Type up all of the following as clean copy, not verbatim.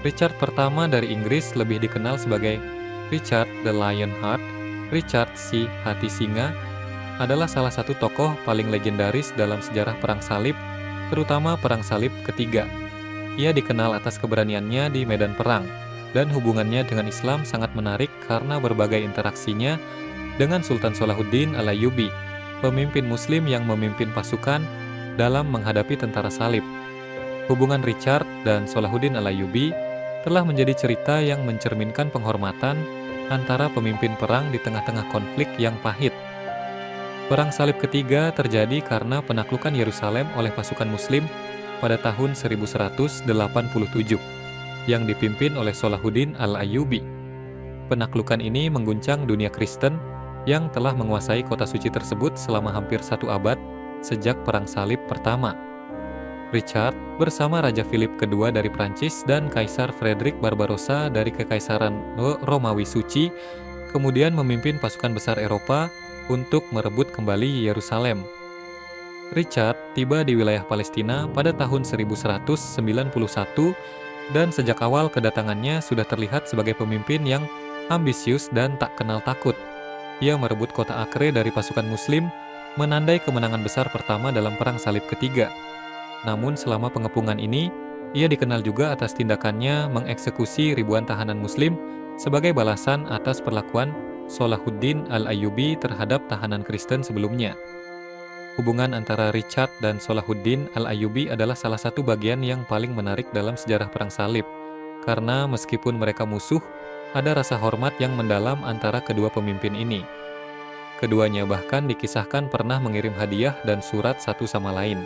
Richard pertama dari Inggris lebih dikenal sebagai Richard the Lionheart, Richard si Hati Singa, adalah salah satu tokoh paling legendaris dalam sejarah Perang Salib, terutama Perang Salib ketiga. Ia dikenal atas keberaniannya di medan perang, dan hubungannya dengan Islam sangat menarik karena berbagai interaksinya dengan Sultan Salahuddin Al-Ayyubi, pemimpin Muslim yang memimpin pasukan dalam menghadapi tentara Salib. Hubungan Richard dan Salahuddin Al-Ayyubi telah menjadi cerita yang mencerminkan penghormatan antara pemimpin perang di tengah-tengah konflik yang pahit. Perang Salib ketiga terjadi karena penaklukan Yerusalem oleh pasukan Muslim pada tahun 1187 yang dipimpin oleh Salahuddin Al-Ayyubi. Penaklukan ini mengguncang dunia Kristen yang telah menguasai kota suci tersebut selama hampir 1 abad sejak Perang Salib pertama. Richard bersama Raja Philip II dari Prancis dan Kaisar Frederick Barbarossa dari Kekaisaran Romawi Suci kemudian memimpin pasukan besar Eropa untuk merebut kembali Yerusalem. Richard tiba di wilayah Palestina pada tahun 1191 dan sejak awal kedatangannya sudah terlihat sebagai pemimpin yang ambisius dan tak kenal takut. Ia merebut kota Acre dari pasukan Muslim, menandai kemenangan besar pertama dalam Perang Salib ketiga. Namun selama pengepungan ini, ia dikenal juga atas tindakannya mengeksekusi ribuan tahanan Muslim sebagai balasan atas perlakuan Salahuddin Al-Ayyubi terhadap tahanan Kristen sebelumnya. Hubungan antara Richard dan Salahuddin Al-Ayyubi adalah salah satu bagian yang paling menarik dalam sejarah Perang Salib, karena meskipun mereka musuh, ada rasa hormat yang mendalam antara kedua pemimpin ini. Keduanya bahkan dikisahkan pernah mengirim hadiah dan surat satu sama lain.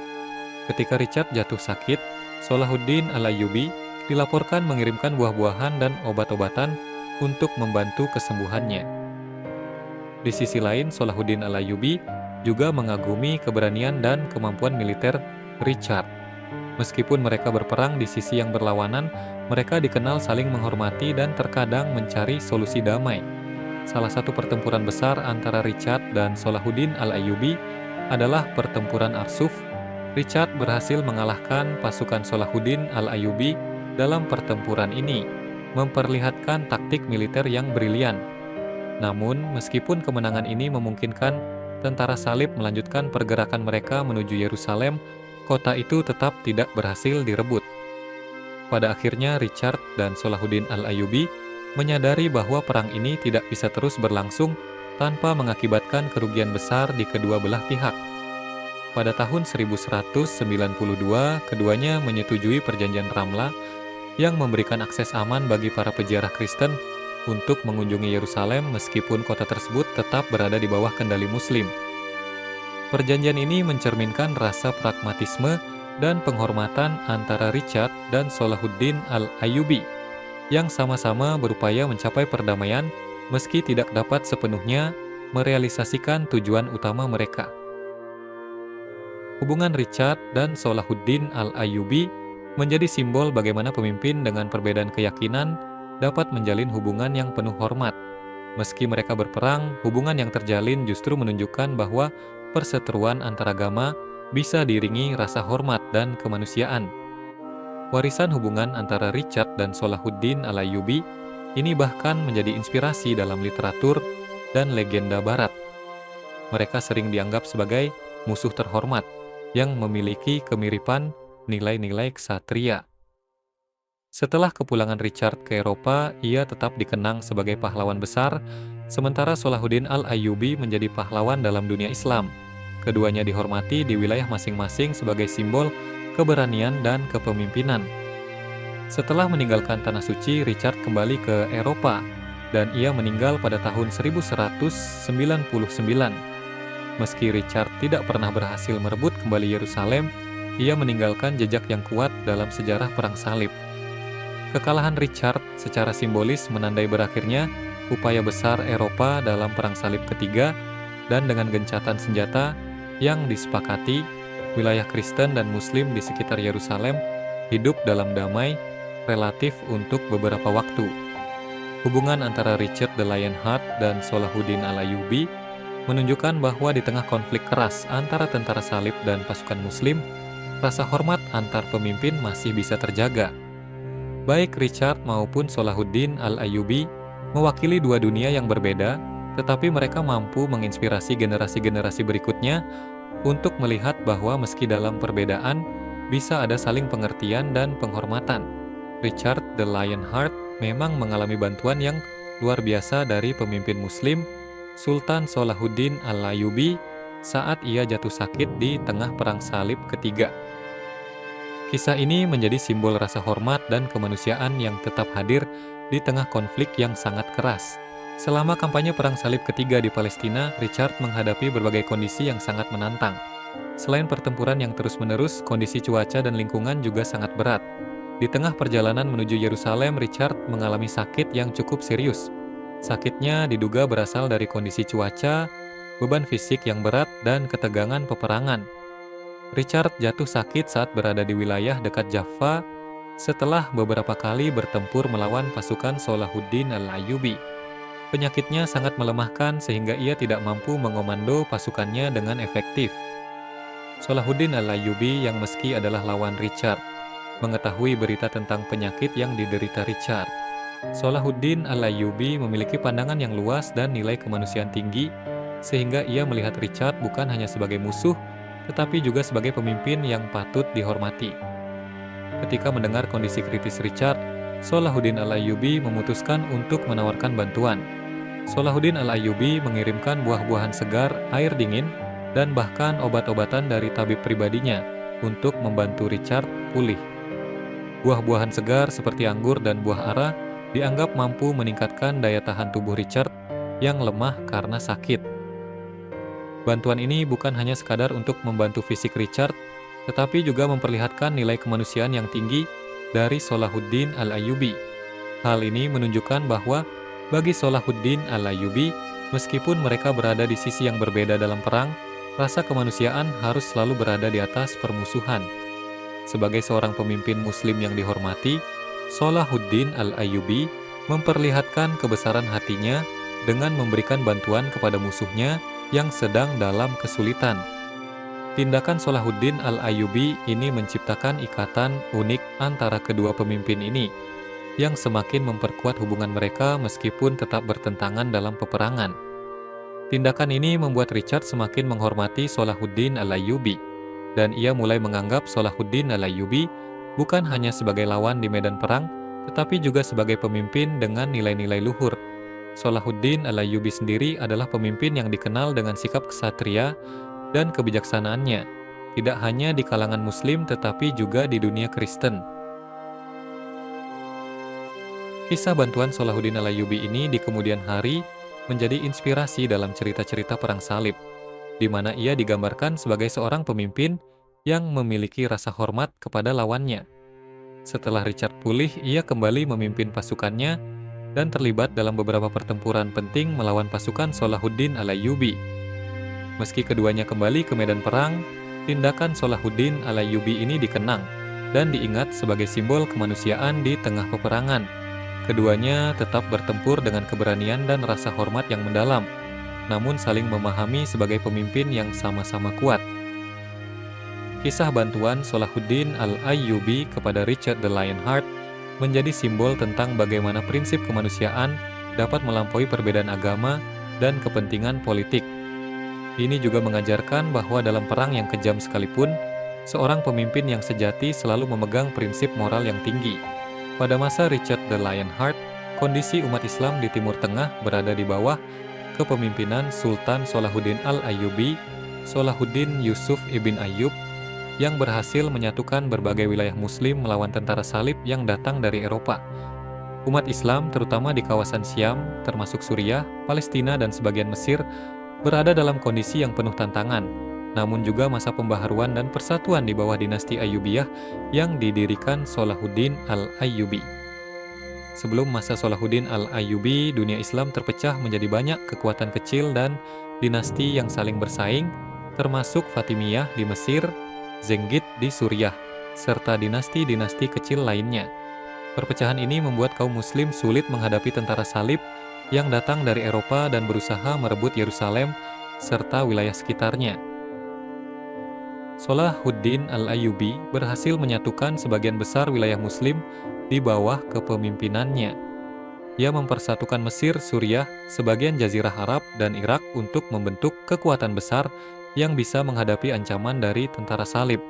Ketika Richard jatuh sakit, Salahuddin Al-Ayyubi dilaporkan mengirimkan buah-buahan dan obat-obatan untuk membantu kesembuhannya. Di sisi lain, Salahuddin Al-Ayyubi juga mengagumi keberanian dan kemampuan militer Richard. Meskipun mereka berperang di sisi yang berlawanan, mereka dikenal saling menghormati dan terkadang mencari solusi damai. Salah satu pertempuran besar antara Richard dan Salahuddin Al-Ayyubi adalah pertempuran Arsuf. Richard berhasil mengalahkan pasukan Salahuddin Al-Ayyubi dalam pertempuran ini, memperlihatkan taktik militer yang brilian. Namun, meskipun kemenangan ini memungkinkan tentara Salib melanjutkan pergerakan mereka menuju Yerusalem, kota itu tetap tidak berhasil direbut. Pada akhirnya, Richard dan Salahuddin Al-Ayyubi menyadari bahwa perang ini tidak bisa terus berlangsung tanpa mengakibatkan kerugian besar di kedua belah pihak. Pada tahun 1192, keduanya menyetujui perjanjian Ramla yang memberikan akses aman bagi para peziarah Kristen untuk mengunjungi Yerusalem meskipun kota tersebut tetap berada di bawah kendali Muslim. Perjanjian ini mencerminkan rasa pragmatisme dan penghormatan antara Richard dan Salahuddin Al-Ayyubi yang sama-sama berupaya mencapai perdamaian meski tidak dapat sepenuhnya merealisasikan tujuan utama mereka. Hubungan Richard dan Salahuddin Al-Ayyubi menjadi simbol bagaimana pemimpin dengan perbedaan keyakinan dapat menjalin hubungan yang penuh hormat. Meski mereka berperang, hubungan yang terjalin justru menunjukkan bahwa perseteruan antaragama bisa diiringi rasa hormat dan kemanusiaan. Warisan hubungan antara Richard dan Salahuddin Al-Ayyubi ini bahkan menjadi inspirasi dalam literatur dan legenda Barat. Mereka sering dianggap sebagai musuh terhormat yang memiliki kemiripan nilai-nilai ksatria. Setelah kepulangan Richard ke Eropa, ia tetap dikenang sebagai pahlawan besar, sementara Salahuddin Al-Ayyubi menjadi pahlawan dalam dunia Islam. Keduanya dihormati di wilayah masing-masing sebagai simbol keberanian dan kepemimpinan. Setelah meninggalkan Tanah Suci, Richard kembali ke Eropa, dan ia meninggal pada tahun 1199. Meski Richard tidak pernah berhasil merebut kembali Yerusalem, ia meninggalkan jejak yang kuat dalam sejarah Perang Salib. Kekalahan Richard secara simbolis menandai berakhirnya upaya besar Eropa dalam Perang Salib ketiga, dan dengan gencatan senjata yang disepakati, wilayah Kristen dan Muslim di sekitar Yerusalem hidup dalam damai relatif untuk beberapa waktu. Hubungan antara Richard the Lionheart dan Salahuddin Al-Ayyubi menunjukkan bahwa di tengah konflik keras antara tentara Salib dan pasukan Muslim, rasa hormat antar pemimpin masih bisa terjaga. Baik Richard maupun Salahuddin Al-Ayyubi mewakili dua dunia yang berbeda, tetapi mereka mampu menginspirasi generasi-generasi berikutnya untuk melihat bahwa meski dalam perbedaan, bisa ada saling pengertian dan penghormatan. Richard the Lionheart memang mengalami bantuan yang luar biasa dari pemimpin Muslim, Sultan Salahuddin Al-Ayyubi, saat ia jatuh sakit di tengah Perang Salib ketiga. Kisah ini menjadi simbol rasa hormat dan kemanusiaan yang tetap hadir di tengah konflik yang sangat keras. Selama kampanye Perang Salib ketiga di Palestina, Richard menghadapi berbagai kondisi yang sangat menantang. Selain pertempuran yang terus-menerus, kondisi cuaca dan lingkungan juga sangat berat. Di tengah perjalanan menuju Yerusalem, Richard mengalami sakit yang cukup serius. Sakitnya diduga berasal dari kondisi cuaca, beban fisik yang berat, dan ketegangan peperangan. Richard jatuh sakit saat berada di wilayah dekat Jaffa setelah beberapa kali bertempur melawan pasukan Salahuddin Al-Ayyubi. Penyakitnya sangat melemahkan sehingga ia tidak mampu mengomando pasukannya dengan efektif. Salahuddin Al-Ayyubi yang meski adalah lawan Richard, mengetahui berita tentang penyakit yang diderita Richard. Salahuddin Al-Ayyubi memiliki pandangan yang luas dan nilai kemanusiaan tinggi, sehingga ia melihat Richard bukan hanya sebagai musuh, tetapi juga sebagai pemimpin yang patut dihormati. Ketika mendengar kondisi kritis Richard, Salahuddin Al-Ayyubi memutuskan untuk menawarkan bantuan. Salahuddin Al-Ayyubi mengirimkan buah-buahan segar, air dingin, dan bahkan obat-obatan dari tabib pribadinya untuk membantu Richard pulih. Buah-buahan segar seperti anggur dan buah ara dianggap mampu meningkatkan daya tahan tubuh Richard yang lemah karena sakit. Bantuan ini bukan hanya sekadar untuk membantu fisik Richard, tetapi juga memperlihatkan nilai kemanusiaan yang tinggi dari Salahuddin Al-Ayyubi. Hal ini menunjukkan bahwa bagi Salahuddin Al-Ayyubi, meskipun mereka berada di sisi yang berbeda dalam perang, rasa kemanusiaan harus selalu berada di atas permusuhan. Sebagai seorang pemimpin Muslim yang dihormati, Salahuddin Al-Ayyubi memperlihatkan kebesaran hatinya dengan memberikan bantuan kepada musuhnya yang sedang dalam kesulitan. Tindakan Salahuddin Al-Ayyubi ini menciptakan ikatan unik antara kedua pemimpin ini, yang semakin memperkuat hubungan mereka meskipun tetap bertentangan dalam peperangan. Tindakan ini membuat Richard semakin menghormati Salahuddin Al-Ayyubi, dan ia mulai menganggap Salahuddin Al-Ayyubi bukan hanya sebagai lawan di medan perang, tetapi juga sebagai pemimpin dengan nilai-nilai luhur. Salahuddin Al-Ayyubi sendiri adalah pemimpin yang dikenal dengan sikap ksatria dan kebijaksanaannya, tidak hanya di kalangan Muslim tetapi juga di dunia Kristen. Kisah bantuan Salahuddin Al-Ayyubi ini di kemudian hari menjadi inspirasi dalam cerita-cerita Perang Salib, di mana ia digambarkan sebagai seorang pemimpin yang memiliki rasa hormat kepada lawannya. Setelah Richard pulih, ia kembali memimpin pasukannya dan terlibat dalam beberapa pertempuran penting melawan pasukan Salahuddin Al-Ayyubi. Meski keduanya kembali ke medan perang, tindakan Salahuddin Al-Ayyubi ini dikenang dan diingat sebagai simbol kemanusiaan di tengah peperangan. Keduanya tetap bertempur dengan keberanian dan rasa hormat yang mendalam, namun saling memahami sebagai pemimpin yang sama-sama kuat. Kisah bantuan Salahuddin Al-Ayyubi kepada Richard the Lionheart menjadi simbol tentang bagaimana prinsip kemanusiaan dapat melampaui perbedaan agama dan kepentingan politik. Ini juga mengajarkan bahwa dalam perang yang kejam sekalipun, seorang pemimpin yang sejati selalu memegang prinsip moral yang tinggi. Pada masa Richard the Lionheart, kondisi umat Islam di Timur Tengah berada di bawah kepemimpinan Sultan Salahuddin Al-Ayyubi, Salahuddin Yusuf ibn Ayyub, yang berhasil menyatukan berbagai wilayah Muslim melawan tentara salib yang datang dari Eropa. Umat Islam, terutama di kawasan Syam, termasuk Suriah, Palestina, dan sebagian Mesir, berada dalam kondisi yang penuh tantangan, namun juga masa pembaharuan dan persatuan di bawah dinasti Ayyubiyah yang didirikan Salahuddin Al-Ayyubi. Sebelum masa Salahuddin Al-Ayyubi, dunia Islam terpecah menjadi banyak kekuatan kecil dan dinasti yang saling bersaing, termasuk Fatimiyah di Mesir, Zengid di Suriah, serta dinasti-dinasti kecil lainnya. Perpecahan ini membuat kaum Muslim sulit menghadapi tentara salib yang datang dari Eropa dan berusaha merebut Yerusalem serta wilayah sekitarnya. Salahuddin al-Ayyubi berhasil menyatukan sebagian besar wilayah Muslim di bawah kepemimpinannya. Ia mempersatukan Mesir, Suriah, sebagian Jazirah Arab, dan Irak untuk membentuk kekuatan besar yang bisa menghadapi ancaman dari tentara salib.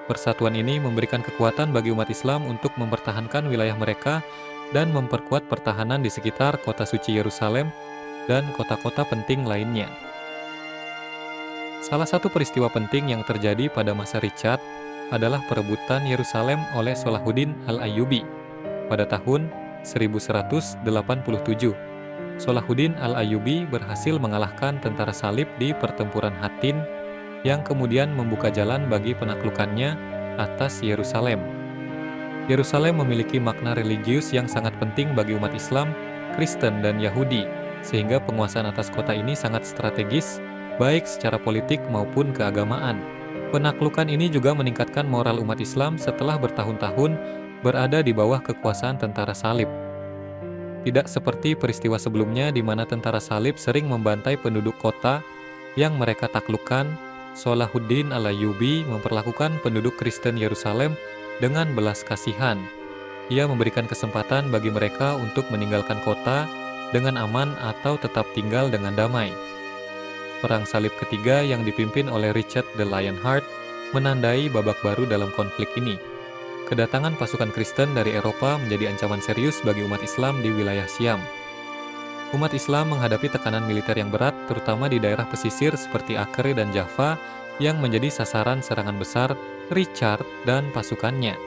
Persatuan ini memberikan kekuatan bagi umat Islam untuk mempertahankan wilayah mereka dan memperkuat pertahanan di sekitar kota suci Yerusalem dan kota-kota penting lainnya. Salah satu peristiwa penting yang terjadi pada masa Richard adalah perebutan Yerusalem oleh Salahuddin al-Ayyubi pada tahun 1187. Salahuddin al-Ayyubi berhasil mengalahkan tentara salib di pertempuran Hattin yang kemudian membuka jalan bagi penaklukannya atas Yerusalem. Yerusalem memiliki makna religius yang sangat penting bagi umat Islam, Kristen, dan Yahudi, sehingga penguasaan atas kota ini sangat strategis, baik secara politik maupun keagamaan. Penaklukan ini juga meningkatkan moral umat Islam setelah bertahun-tahun berada di bawah kekuasaan tentara salib. Tidak seperti peristiwa sebelumnya di mana tentara salib sering membantai penduduk kota yang mereka taklukkan, Salahuddin al-Ayyubi memperlakukan penduduk Kristen Yerusalem dengan belas kasihan. Ia memberikan kesempatan bagi mereka untuk meninggalkan kota dengan aman atau tetap tinggal dengan damai. Perang Salib ketiga yang dipimpin oleh Richard the Lionheart menandai babak baru dalam konflik ini. Kedatangan pasukan Kristen dari Eropa menjadi ancaman serius bagi umat Islam di wilayah Syam. Umat Islam menghadapi tekanan militer yang berat, terutama di daerah pesisir seperti Acre dan Java, yang menjadi sasaran serangan besar Richard dan pasukannya.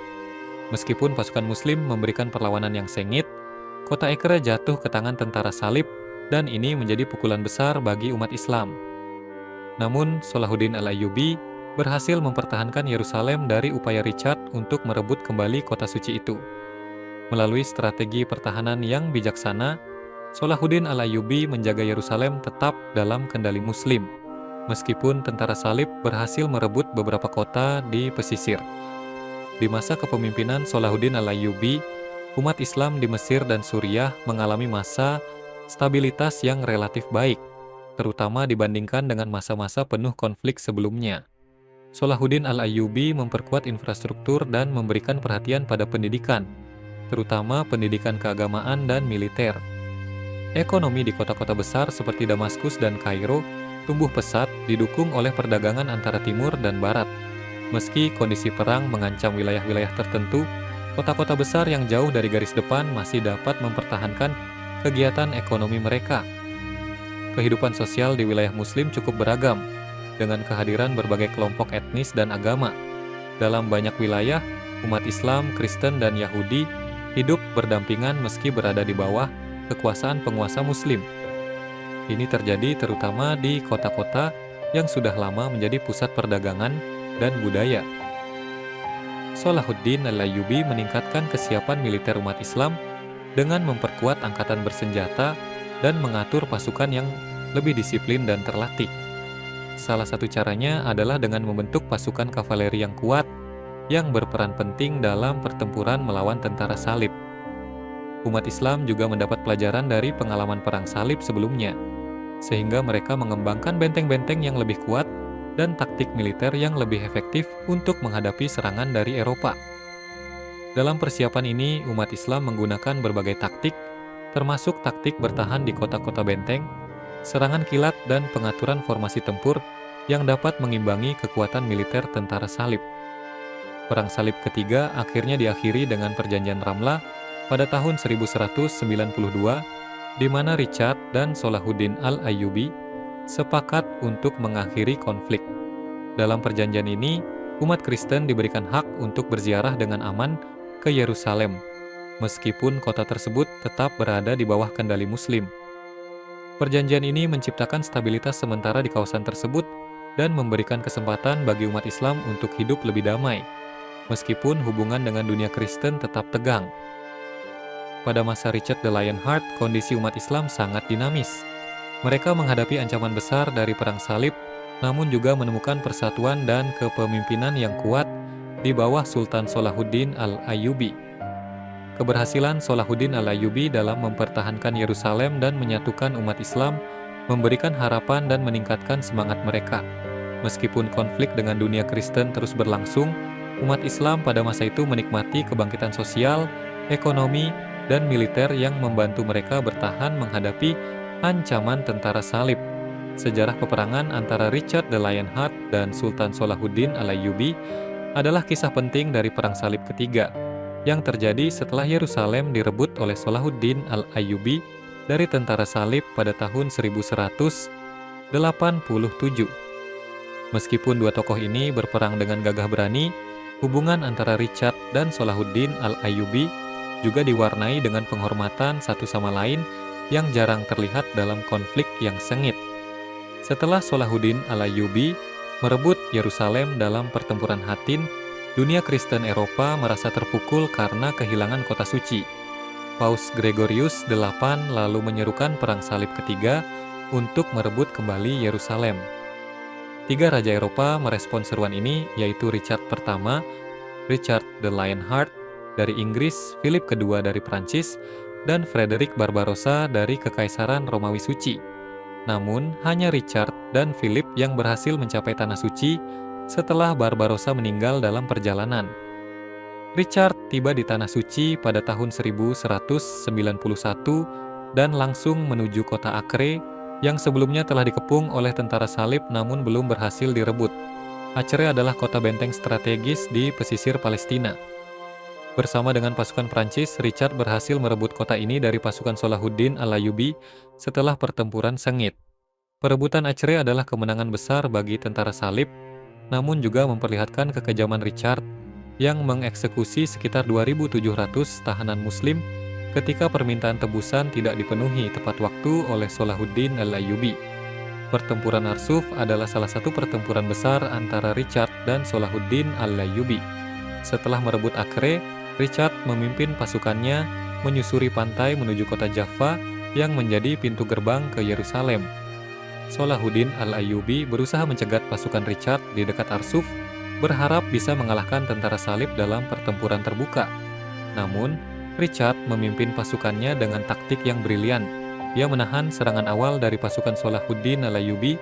Meskipun pasukan Muslim memberikan perlawanan yang sengit, kota Acre jatuh ke tangan tentara salib, dan ini menjadi pukulan besar bagi umat Islam. Namun, Salahuddin al-Ayyubi berhasil mempertahankan Yerusalem dari upaya Richard untuk merebut kembali kota suci itu. Melalui strategi pertahanan yang bijaksana, Salahuddin al-Ayyubi menjaga Yerusalem tetap dalam kendali Muslim, meskipun tentara salib berhasil merebut beberapa kota di pesisir. Di masa kepemimpinan Salahuddin al-Ayyubi, umat Islam di Mesir dan Suriah mengalami masa stabilitas yang relatif baik, terutama dibandingkan dengan masa-masa penuh konflik sebelumnya. Salahuddin al-Ayyubi memperkuat infrastruktur dan memberikan perhatian pada pendidikan, terutama pendidikan keagamaan dan militer. Ekonomi di kota-kota besar seperti Damaskus dan Kairo tumbuh pesat didukung oleh perdagangan antara timur dan barat. Meski kondisi perang mengancam wilayah-wilayah tertentu, kota-kota besar yang jauh dari garis depan masih dapat mempertahankan kegiatan ekonomi mereka. Kehidupan sosial di wilayah Muslim cukup beragam, dengan kehadiran berbagai kelompok etnis dan agama. Dalam banyak wilayah, umat Islam, Kristen, dan Yahudi hidup berdampingan meski berada di bawah kekuasaan penguasa Muslim. Ini terjadi terutama di kota-kota yang sudah lama menjadi pusat perdagangan dan budaya. Salahuddin al-Ayyubi meningkatkan kesiapan militer umat Islam dengan memperkuat angkatan bersenjata dan mengatur pasukan yang lebih disiplin dan terlatih. Salah satu caranya adalah dengan membentuk pasukan kavaleri yang kuat yang berperan penting dalam pertempuran melawan tentara salib. Umat Islam juga mendapat pelajaran dari pengalaman perang salib sebelumnya, sehingga mereka mengembangkan benteng-benteng yang lebih kuat dan taktik militer yang lebih efektif untuk menghadapi serangan dari Eropa. Dalam persiapan ini, umat Islam menggunakan berbagai taktik, termasuk taktik bertahan di kota-kota benteng, serangan kilat, dan pengaturan formasi tempur yang dapat mengimbangi kekuatan militer tentara salib. Perang Salib ketiga akhirnya diakhiri dengan Perjanjian Ramlah pada tahun 1192, di mana Richard dan Salahuddin al-Ayyubi sepakat untuk mengakhiri konflik. Dalam perjanjian ini, umat Kristen diberikan hak untuk berziarah dengan aman ke Yerusalem, meskipun kota tersebut tetap berada di bawah kendali Muslim. Perjanjian ini menciptakan stabilitas sementara di kawasan tersebut dan memberikan kesempatan bagi umat Islam untuk hidup lebih damai, meskipun hubungan dengan dunia Kristen tetap tegang. Pada masa Richard the Lionheart, kondisi umat Islam sangat dinamis. Mereka menghadapi ancaman besar dari perang salib, namun juga menemukan persatuan dan kepemimpinan yang kuat di bawah Sultan Salahuddin al-Ayyubi. Keberhasilan Salahuddin al-Ayyubi dalam mempertahankan Yerusalem dan menyatukan umat Islam memberikan harapan dan meningkatkan semangat mereka. Meskipun konflik dengan dunia Kristen terus berlangsung, umat Islam pada masa itu menikmati kebangkitan sosial, ekonomi, dan militer yang membantu mereka bertahan menghadapi ancaman tentara salib. Sejarah peperangan antara Richard the Lionheart dan Sultan Salahuddin Al-Ayyubi adalah kisah penting dari Perang Salib Ketiga, yang terjadi setelah Yerusalem direbut oleh Salahuddin Al-Ayyubi dari tentara salib pada tahun 1187. Meskipun dua tokoh ini berperang dengan gagah berani, hubungan antara Richard dan Salahuddin Al-Ayyubi juga diwarnai dengan penghormatan satu sama lain yang jarang terlihat dalam konflik yang sengit. Setelah Salahuddin Al-Ayyubi merebut Yerusalem dalam pertempuran Hattin, dunia Kristen Eropa merasa terpukul karena kehilangan kota suci. Paus Gregorius VIII lalu menyerukan Perang Salib Ketiga untuk merebut kembali Yerusalem. Tiga raja Eropa merespons seruan ini, yaitu Richard pertama, Richard the Lionheart dari Inggris, Philip kedua dari Prancis, dan Frederick Barbarossa dari Kekaisaran Romawi Suci. Namun, hanya Richard dan Philip yang berhasil mencapai Tanah Suci setelah Barbarossa meninggal dalam perjalanan. Richard tiba di Tanah Suci pada tahun 1191 dan langsung menuju kota Acre yang sebelumnya telah dikepung oleh tentara salib namun belum berhasil direbut. Acre adalah kota benteng strategis di pesisir Palestina. Bersama dengan pasukan Prancis, Richard berhasil merebut kota ini dari pasukan Salahuddin Al-Ayyubi setelah pertempuran sengit. Perebutan Acre adalah kemenangan besar bagi tentara salib, namun juga memperlihatkan kekejaman Richard yang mengeksekusi sekitar 2.700 tahanan Muslim ketika permintaan tebusan tidak dipenuhi tepat waktu oleh Salahuddin Al-Ayyubi. Pertempuran Arsuf adalah salah satu pertempuran besar antara Richard dan Salahuddin Al-Ayyubi. Setelah merebut Acre, Richard memimpin pasukannya menyusuri pantai menuju kota Jaffa yang menjadi pintu gerbang ke Yerusalem. Salahuddin Al-Ayyubi berusaha mencegat pasukan Richard di dekat Arsuf, berharap bisa mengalahkan tentara salib dalam pertempuran terbuka. Namun, Richard memimpin pasukannya dengan taktik yang brilian. Ia menahan serangan awal dari pasukan Salahuddin Al-Ayyubi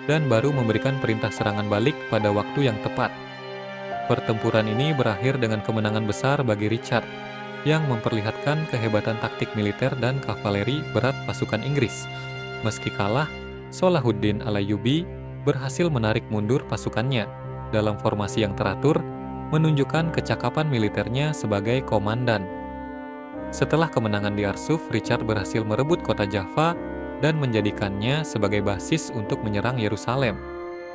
dan baru memberikan perintah serangan balik pada waktu yang tepat. Pertempuran ini berakhir dengan kemenangan besar bagi Richard, yang memperlihatkan kehebatan taktik militer dan kavaleri berat pasukan Inggris. Meski kalah, Salahuddin Al-Ayyubi berhasil menarik mundur pasukannya dalam formasi yang teratur, menunjukkan kecakapan militernya sebagai komandan. Setelah kemenangan di Arsuf, Richard berhasil merebut kota Jaffa dan menjadikannya sebagai basis untuk menyerang Yerusalem.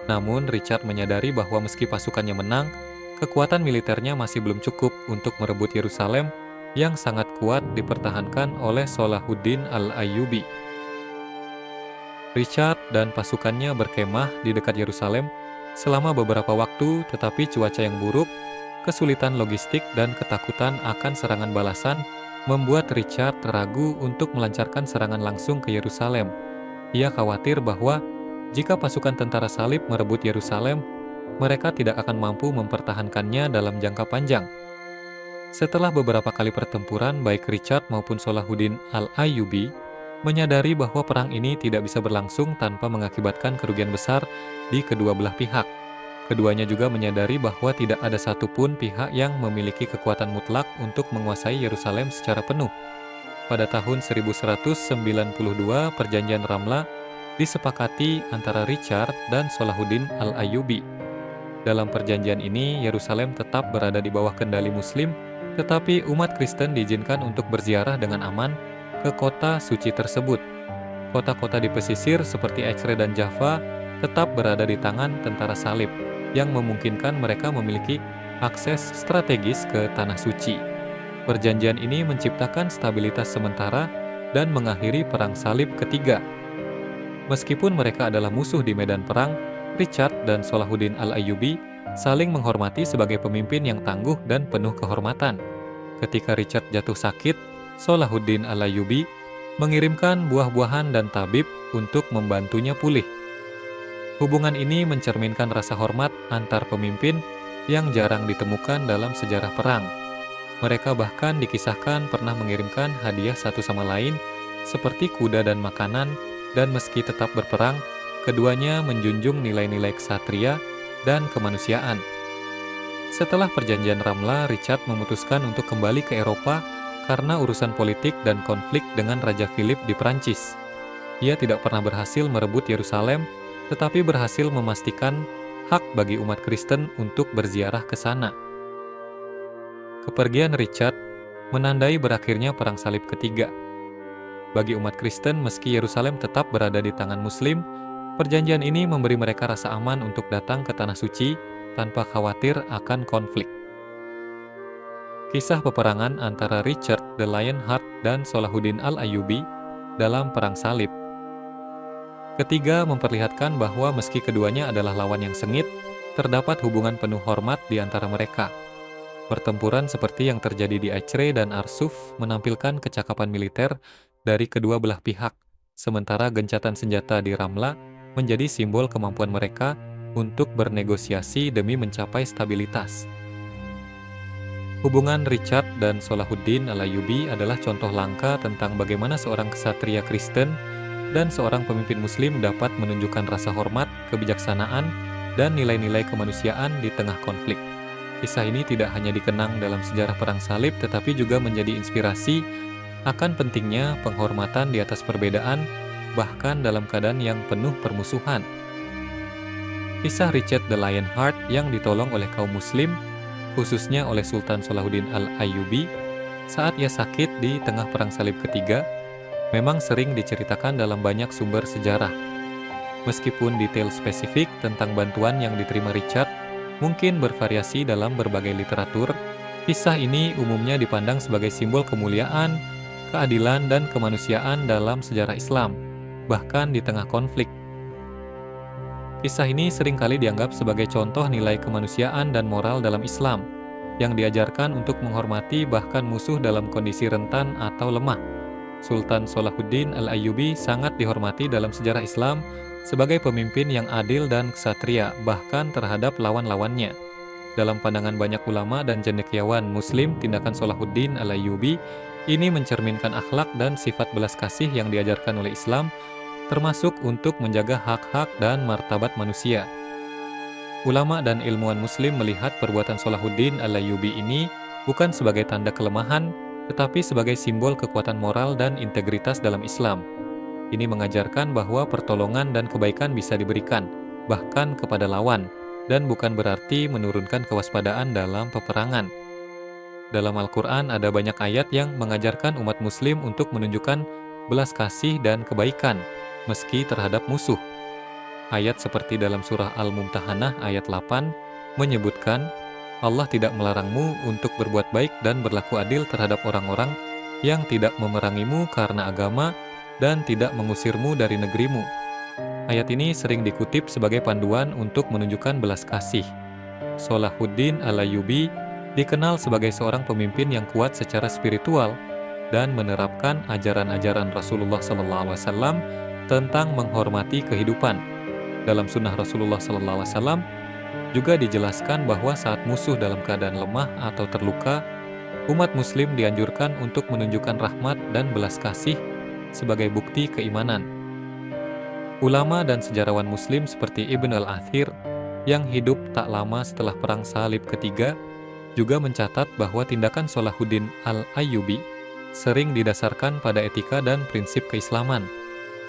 Namun, Richard menyadari bahwa meski pasukannya menang, kekuatan militernya masih belum cukup untuk merebut Yerusalem yang sangat kuat dipertahankan oleh Salahuddin Al-Ayyubi. Richard dan pasukannya berkemah di dekat Yerusalem selama beberapa waktu, tetapi cuaca yang buruk, kesulitan logistik, dan ketakutan akan serangan balasan membuat Richard ragu untuk melancarkan serangan langsung ke Yerusalem. Ia khawatir bahwa jika pasukan tentara salib merebut Yerusalem, mereka tidak akan mampu mempertahankannya dalam jangka panjang. Setelah beberapa kali pertempuran, baik Richard maupun Salahuddin Al-Ayyubi menyadari bahwa perang ini tidak bisa berlangsung tanpa mengakibatkan kerugian besar di kedua belah pihak. Keduanya juga menyadari bahwa tidak ada satupun pihak yang memiliki kekuatan mutlak untuk menguasai Yerusalem secara penuh. Pada tahun 1192, Perjanjian Ramla disepakati antara Richard dan Salahuddin Al-Ayyubi. Dalam perjanjian ini, Yerusalem tetap berada di bawah kendali Muslim, tetapi umat Kristen diizinkan untuk berziarah dengan aman ke kota suci tersebut. Kota-kota di pesisir seperti Acre dan Jaffa tetap berada di tangan tentara salib, yang memungkinkan mereka memiliki akses strategis ke Tanah Suci. Perjanjian ini menciptakan stabilitas sementara dan mengakhiri Perang Salib Ketiga. Meskipun mereka adalah musuh di medan perang, Richard dan Salahuddin Al-Ayyubi saling menghormati sebagai pemimpin yang tangguh dan penuh kehormatan. Ketika Richard jatuh sakit, Salahuddin Al-Ayyubi mengirimkan buah-buahan dan tabib untuk membantunya pulih. Hubungan ini mencerminkan rasa hormat antar pemimpin yang jarang ditemukan dalam sejarah perang. Mereka bahkan dikisahkan pernah mengirimkan hadiah satu sama lain, seperti kuda dan makanan, dan meski tetap berperang, Keduanya menjunjung nilai-nilai ksatria dan kemanusiaan. Setelah perjanjian Ramla, Richard memutuskan untuk kembali ke Eropa karena urusan politik dan konflik dengan Raja Philip di Prancis. Ia tidak pernah berhasil merebut Yerusalem, tetapi berhasil memastikan hak bagi umat Kristen untuk berziarah ke sana. Kepergian Richard menandai berakhirnya Perang Salib ketiga. Bagi umat Kristen, meski Yerusalem tetap berada di tangan Muslim, perjanjian ini memberi mereka rasa aman untuk datang ke Tanah Suci tanpa khawatir akan konflik. Kisah peperangan antara Richard the Lionheart dan Salahuddin al-Ayyubi dalam Perang Salib. Ketiga memperlihatkan bahwa meski keduanya adalah lawan yang sengit, terdapat hubungan penuh hormat di antara mereka. Pertempuran seperti yang terjadi di Acre dan Arsuf menampilkan kecakapan militer dari kedua belah pihak, sementara gencatan senjata di Ramla menjadi simbol kemampuan mereka untuk bernegosiasi demi mencapai stabilitas. Hubungan Richard dan Salahuddin al-Ayyubi adalah contoh langka tentang bagaimana seorang ksatria Kristen dan seorang pemimpin Muslim dapat menunjukkan rasa hormat, kebijaksanaan, dan nilai-nilai kemanusiaan di tengah konflik. Kisah ini tidak hanya dikenang dalam sejarah Perang Salib, tetapi juga menjadi inspirasi akan pentingnya penghormatan di atas perbedaan, bahkan dalam keadaan yang penuh permusuhan. Kisah Richard the Lionheart yang ditolong oleh kaum Muslim, khususnya oleh Sultan Salahuddin al-Ayyubi, saat ia sakit di tengah Perang Salib ketiga, memang sering diceritakan dalam banyak sumber sejarah. Meskipun detail spesifik tentang bantuan yang diterima Richard mungkin bervariasi dalam berbagai literatur, kisah ini umumnya dipandang sebagai simbol kemuliaan, keadilan, dan kemanusiaan dalam sejarah Islam, bahkan di tengah konflik. Kisah ini seringkali dianggap sebagai contoh nilai kemanusiaan dan moral dalam Islam, yang diajarkan untuk menghormati bahkan musuh dalam kondisi rentan atau lemah. Sultan Salahuddin al-Ayyubi sangat dihormati dalam sejarah Islam sebagai pemimpin yang adil dan ksatria, bahkan terhadap lawan-lawannya. Dalam pandangan banyak ulama dan cendekiawan Muslim, tindakan Salahuddin al-Ayyubi ini mencerminkan akhlak dan sifat belas kasih yang diajarkan oleh Islam, termasuk untuk menjaga hak-hak dan martabat manusia. Ulama dan ilmuwan Muslim melihat perbuatan Salahuddin al-Ayyubi ini bukan sebagai tanda kelemahan, tetapi sebagai simbol kekuatan moral dan integritas dalam Islam. Ini mengajarkan bahwa pertolongan dan kebaikan bisa diberikan, bahkan kepada lawan, dan bukan berarti menurunkan kewaspadaan dalam peperangan. Dalam Al-Quran ada banyak ayat yang mengajarkan umat Muslim untuk menunjukkan belas kasih dan kebaikan, meski terhadap musuh. Ayat seperti dalam surah Al-Mumtahanah ayat 8 menyebutkan, Allah tidak melarangmu untuk berbuat baik dan berlaku adil terhadap orang-orang yang tidak memerangimu karena agama dan tidak mengusirmu dari negerimu. Ayat ini sering dikutip sebagai panduan untuk menunjukkan belas kasih. Salahuddin al-Ayyubi dikenal sebagai seorang pemimpin yang kuat secara spiritual dan menerapkan ajaran-ajaran Rasulullah SAW tentang menghormati kehidupan. Dalam sunnah Rasulullah SAW juga dijelaskan bahwa saat musuh dalam keadaan lemah atau terluka, umat Muslim dianjurkan untuk menunjukkan rahmat dan belas kasih sebagai bukti keimanan. Ulama dan sejarawan Muslim seperti Ibn al-Athir yang hidup tak lama setelah Perang Salib ketiga juga mencatat bahwa tindakan Salahuddin al-Ayyubi sering didasarkan pada etika dan prinsip keislaman.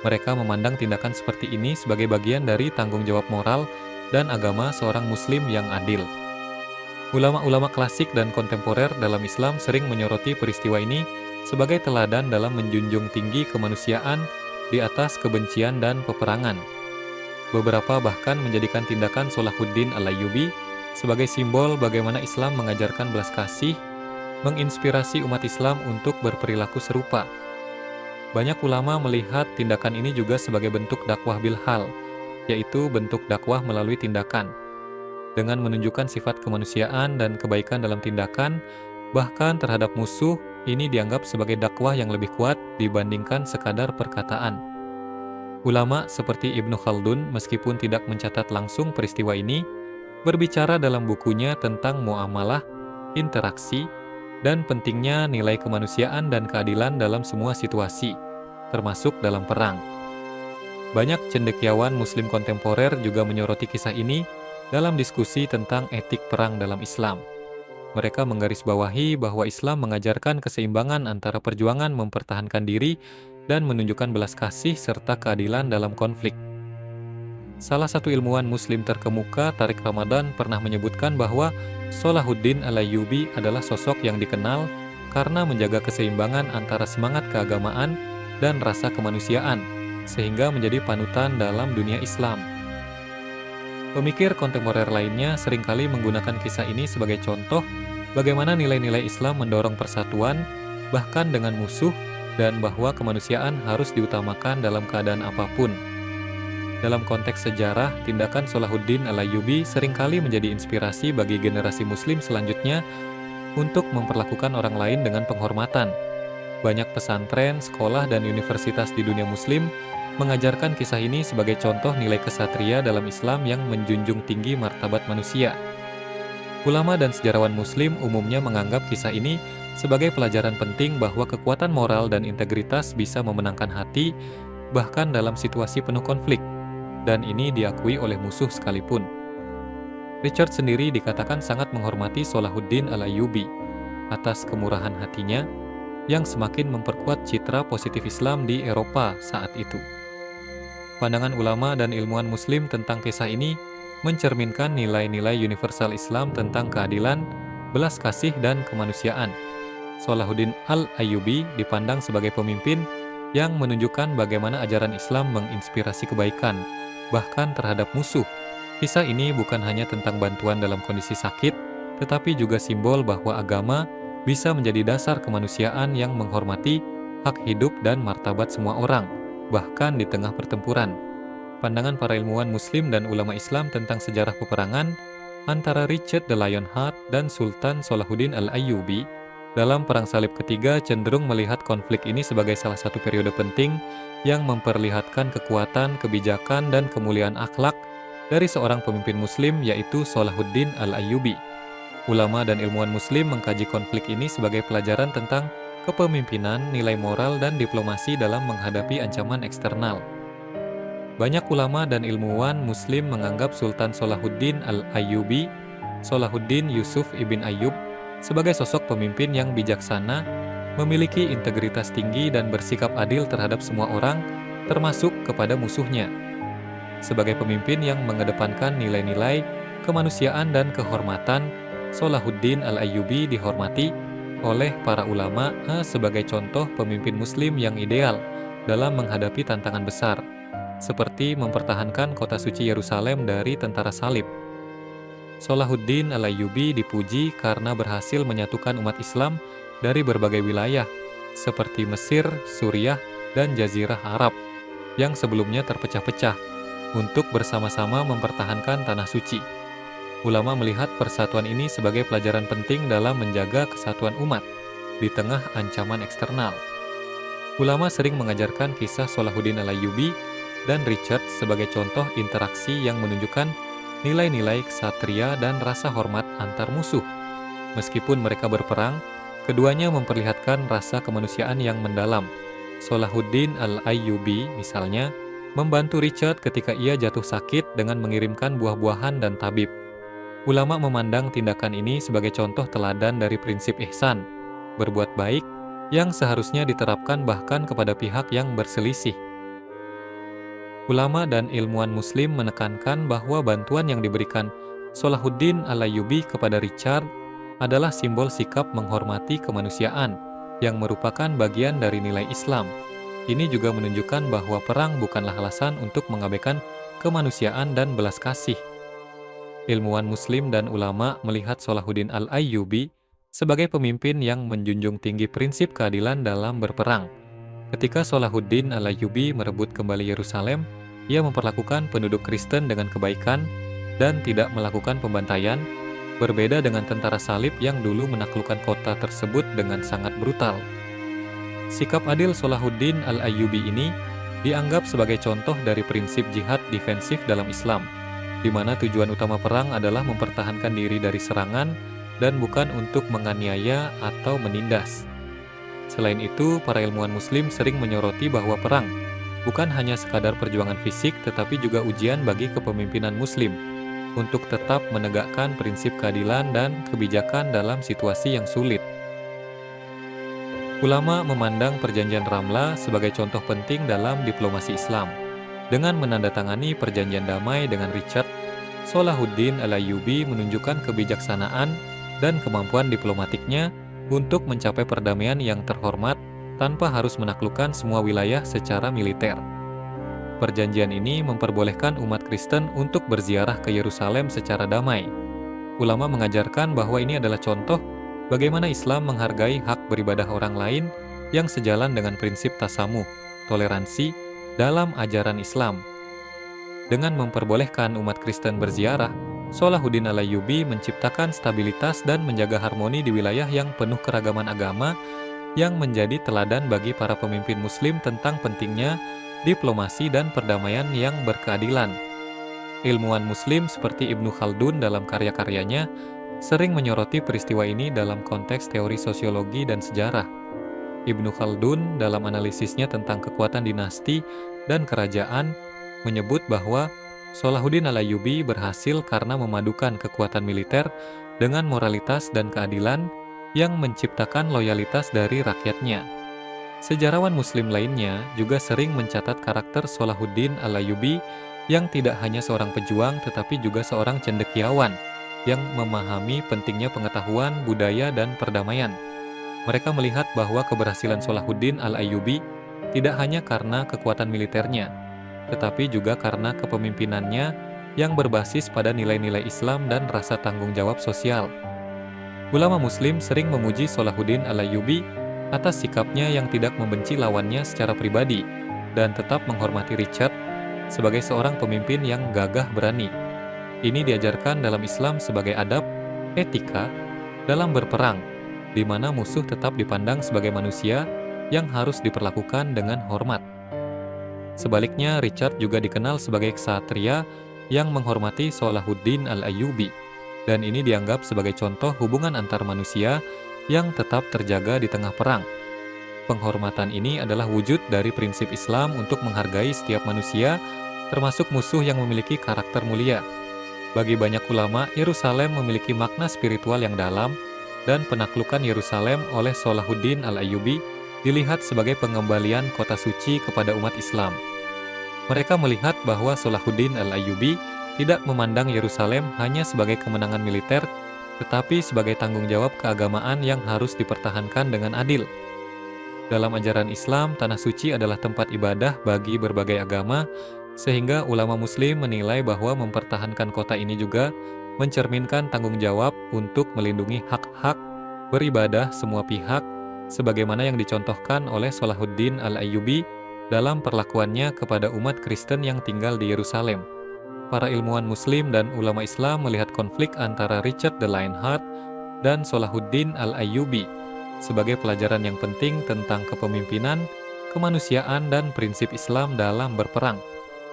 Mereka memandang tindakan seperti ini sebagai bagian dari tanggung jawab moral dan agama seorang Muslim yang adil. Ulama-ulama klasik dan kontemporer dalam Islam sering menyoroti peristiwa ini sebagai teladan dalam menjunjung tinggi kemanusiaan di atas kebencian dan peperangan. Beberapa bahkan menjadikan tindakan Salahuddin al-Ayyubi sebagai simbol bagaimana Islam mengajarkan belas kasih, menginspirasi umat Islam untuk berperilaku serupa. Banyak ulama melihat tindakan ini juga sebagai bentuk dakwah bilhal, yaitu bentuk dakwah melalui tindakan. Dengan menunjukkan sifat kemanusiaan dan kebaikan dalam tindakan, bahkan terhadap musuh, ini dianggap sebagai dakwah yang lebih kuat dibandingkan sekadar perkataan. Ulama seperti Ibnu Khaldun, meskipun tidak mencatat langsung peristiwa ini, berbicara dalam bukunya tentang muamalah, interaksi, dan pentingnya nilai kemanusiaan dan keadilan dalam semua situasi, termasuk dalam perang. Banyak cendekiawan Muslim kontemporer juga menyoroti kisah ini dalam diskusi tentang etik perang dalam Islam. Mereka menggarisbawahi bahwa Islam mengajarkan keseimbangan antara perjuangan mempertahankan diri dan menunjukkan belas kasih serta keadilan dalam konflik. Salah satu ilmuwan Muslim terkemuka, Tariq Ramadan, pernah menyebutkan bahwa Salahuddin Al-Ayyubi adalah sosok yang dikenal karena menjaga keseimbangan antara semangat keagamaan dan rasa kemanusiaan, sehingga menjadi panutan dalam dunia Islam. Pemikir kontemporer lainnya seringkali menggunakan kisah ini sebagai contoh bagaimana nilai-nilai Islam mendorong persatuan, bahkan dengan musuh, dan bahwa kemanusiaan harus diutamakan dalam keadaan apapun. Dalam konteks sejarah, tindakan Salahuddin Al-Ayyubi seringkali menjadi inspirasi bagi generasi Muslim selanjutnya untuk memperlakukan orang lain dengan penghormatan. Banyak pesantren, sekolah, dan universitas di dunia Muslim mengajarkan kisah ini sebagai contoh nilai kesatria dalam Islam yang menjunjung tinggi martabat manusia. Ulama dan sejarawan Muslim umumnya menganggap kisah ini sebagai pelajaran penting bahwa kekuatan moral dan integritas bisa memenangkan hati, bahkan dalam situasi penuh konflik, dan ini diakui oleh musuh sekalipun. Richard sendiri dikatakan sangat menghormati Salahuddin Al-Ayyubi atas kemurahan hatinya yang semakin memperkuat citra positif Islam di Eropa saat itu. Pandangan ulama dan ilmuwan Muslim tentang kisah ini mencerminkan nilai-nilai universal Islam tentang keadilan, belas kasih, dan kemanusiaan. Salahuddin Al-Ayyubi dipandang sebagai pemimpin yang menunjukkan bagaimana ajaran Islam menginspirasi kebaikan, bahkan terhadap musuh. Kisah ini bukan hanya tentang bantuan dalam kondisi sakit, tetapi juga simbol bahwa agama bisa menjadi dasar kemanusiaan yang menghormati hak hidup dan martabat semua orang, bahkan di tengah pertempuran. Pandangan para ilmuwan Muslim dan ulama Islam tentang sejarah peperangan antara Richard the Lionheart dan Sultan Salahuddin Al-Ayyubi dalam Perang Salib Ketiga cenderung melihat konflik ini sebagai salah satu periode penting yang memperlihatkan kekuatan, kebijakan, dan kemuliaan akhlak dari seorang pemimpin Muslim, yaitu Salahuddin Al-Ayyubi. Ulama dan ilmuwan Muslim mengkaji konflik ini sebagai pelajaran tentang kepemimpinan, nilai moral, dan diplomasi dalam menghadapi ancaman eksternal. Banyak ulama dan ilmuwan Muslim menganggap Sultan Salahuddin Al-Ayyubi, Salahuddin Yusuf ibn Ayyub, sebagai sosok pemimpin yang bijaksana, memiliki integritas tinggi dan bersikap adil terhadap semua orang, termasuk kepada musuhnya. Sebagai pemimpin yang mengedepankan nilai-nilai kemanusiaan dan kehormatan, Salahuddin Al-Ayyubi dihormati oleh para ulama sebagai contoh pemimpin Muslim yang ideal dalam menghadapi tantangan besar, seperti mempertahankan kota suci Yerusalem dari tentara salib. Salahuddin Al-Ayyubi dipuji karena berhasil menyatukan umat Islam dari berbagai wilayah, seperti Mesir, Suriah, dan Jazirah Arab, yang sebelumnya terpecah-pecah, untuk bersama-sama mempertahankan tanah suci. Ulama melihat persatuan ini sebagai pelajaran penting dalam menjaga kesatuan umat di tengah ancaman eksternal. Ulama sering mengajarkan kisah Salahuddin Al-Ayyubi dan Richard sebagai contoh interaksi yang menunjukkan nilai-nilai ksatria dan rasa hormat antar musuh. Meskipun mereka berperang, keduanya memperlihatkan rasa kemanusiaan yang mendalam. Salahuddin Al-Ayyubi misalnya membantu Richard ketika ia jatuh sakit dengan mengirimkan buah-buahan dan tabib. Ulama memandang tindakan ini sebagai contoh teladan dari prinsip ihsan, berbuat baik, yang seharusnya diterapkan bahkan kepada pihak yang berselisih. Ulama dan ilmuwan Muslim menekankan bahwa bantuan yang diberikan Salahuddin Al-Ayyubi kepada Richard adalah simbol sikap menghormati kemanusiaan, yang merupakan bagian dari nilai Islam. Ini juga menunjukkan bahwa perang bukanlah alasan untuk mengabaikan kemanusiaan dan belas kasih. Ilmuwan Muslim dan ulama melihat Salahuddin Al-Ayyubi sebagai pemimpin yang menjunjung tinggi prinsip keadilan dalam berperang. Ketika Salahuddin Al-Ayyubi merebut kembali Yerusalem, ia memperlakukan penduduk Kristen dengan kebaikan dan tidak melakukan pembantaian, berbeda dengan tentara salib yang dulu menaklukkan kota tersebut dengan sangat brutal. Sikap adil Salahuddin Al-Ayyubi ini dianggap sebagai contoh dari prinsip jihad defensif dalam Islam, di mana tujuan utama perang adalah mempertahankan diri dari serangan dan bukan untuk menganiaya atau menindas. Selain itu, para ilmuwan Muslim sering menyoroti bahwa perang bukan hanya sekadar perjuangan fisik tetapi juga ujian bagi kepemimpinan Muslim untuk tetap menegakkan prinsip keadilan dan kebijakan dalam situasi yang sulit. Ulama memandang Perjanjian Ramla sebagai contoh penting dalam diplomasi Islam. Dengan menandatangani perjanjian damai dengan Richard, Salahuddin Al-Ayyubi menunjukkan kebijaksanaan dan kemampuan diplomatiknya untuk mencapai perdamaian yang terhormat tanpa harus menaklukkan semua wilayah secara militer. Perjanjian ini memperbolehkan umat Kristen untuk berziarah ke Yerusalem secara damai. Ulama mengajarkan bahwa ini adalah contoh bagaimana Islam menghargai hak beribadah orang lain yang sejalan dengan prinsip tasamuh, toleransi, dalam ajaran Islam. Dengan memperbolehkan umat Kristen berziarah, Salahuddin Al-Ayyubi menciptakan stabilitas dan menjaga harmoni di wilayah yang penuh keragaman agama yang menjadi teladan bagi para pemimpin Muslim tentang pentingnya diplomasi dan perdamaian yang berkeadilan. Ilmuwan Muslim seperti Ibnu Khaldun dalam karya-karyanya sering menyoroti peristiwa ini dalam konteks teori sosiologi dan sejarah. Ibnu Khaldun dalam analisisnya tentang kekuatan dinasti dan kerajaan menyebut bahwa Salahuddin Al-Ayyubi berhasil karena memadukan kekuatan militer dengan moralitas dan keadilan yang menciptakan loyalitas dari rakyatnya. Sejarawan Muslim lainnya juga sering mencatat karakter Salahuddin Al-Ayyubi yang tidak hanya seorang pejuang tetapi juga seorang cendekiawan yang memahami pentingnya pengetahuan, budaya, dan perdamaian. Mereka melihat bahwa keberhasilan Salahuddin Al-Ayyubi tidak hanya karena kekuatan militernya, tetapi juga karena kepemimpinannya yang berbasis pada nilai-nilai Islam dan rasa tanggung jawab sosial. Ulama Muslim sering memuji Salahuddin Al-Ayyubi atas sikapnya yang tidak membenci lawannya secara pribadi dan tetap menghormati Richard sebagai seorang pemimpin yang gagah berani. Ini diajarkan dalam Islam sebagai adab, etika, dalam berperang, di mana musuh tetap dipandang sebagai manusia yang harus diperlakukan dengan hormat. Sebaliknya, Richard juga dikenal sebagai ksatria yang menghormati Salahuddin Al-Ayyubi, dan ini dianggap sebagai contoh hubungan antar manusia yang tetap terjaga di tengah perang. Penghormatan ini adalah wujud dari prinsip Islam untuk menghargai setiap manusia, termasuk musuh yang memiliki karakter mulia. Bagi banyak ulama, Yerusalem memiliki makna spiritual yang dalam, dan penaklukan Yerusalem oleh Salahuddin Al-Ayyubi dilihat sebagai pengembalian kota suci kepada umat Islam. Mereka melihat bahwa Salahuddin Al-Ayyubi tidak memandang Yerusalem hanya sebagai kemenangan militer, tetapi sebagai tanggung jawab keagamaan yang harus dipertahankan dengan adil. Dalam ajaran Islam, tanah suci adalah tempat ibadah bagi berbagai agama, sehingga ulama Muslim menilai bahwa mempertahankan kota ini juga mencerminkan tanggung jawab untuk melindungi hak-hak beribadah semua pihak, sebagaimana yang dicontohkan oleh Salahuddin Al-Ayyubi dalam perlakuannya kepada umat Kristen yang tinggal di Yerusalem. Para ilmuwan Muslim dan ulama Islam melihat konflik antara Richard the Lionheart dan Salahuddin Al-Ayyubi sebagai pelajaran yang penting tentang kepemimpinan, kemanusiaan, dan prinsip Islam dalam berperang.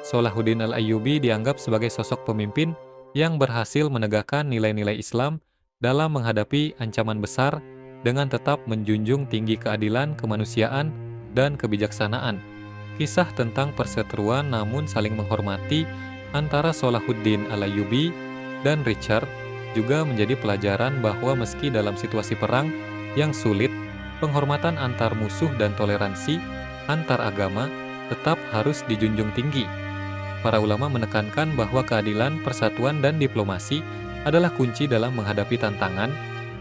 Salahuddin Al-Ayyubi dianggap sebagai sosok pemimpin yang berhasil menegakkan nilai-nilai Islam dalam menghadapi ancaman besar dengan tetap menjunjung tinggi keadilan, kemanusiaan, dan kebijaksanaan. Kisah tentang perseteruan namun saling menghormati antara Salahuddin Al-Ayyubi dan Richard juga menjadi pelajaran bahwa meski dalam situasi perang yang sulit, penghormatan antar musuh dan toleransi antar agama tetap harus dijunjung tinggi. Para ulama menekankan bahwa keadilan, persatuan, dan diplomasi adalah kunci dalam menghadapi tantangan,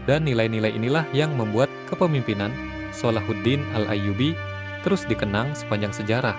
dan nilai-nilai inilah yang membuat kepemimpinan Salahuddin Al-Ayyubi terus dikenang sepanjang sejarah.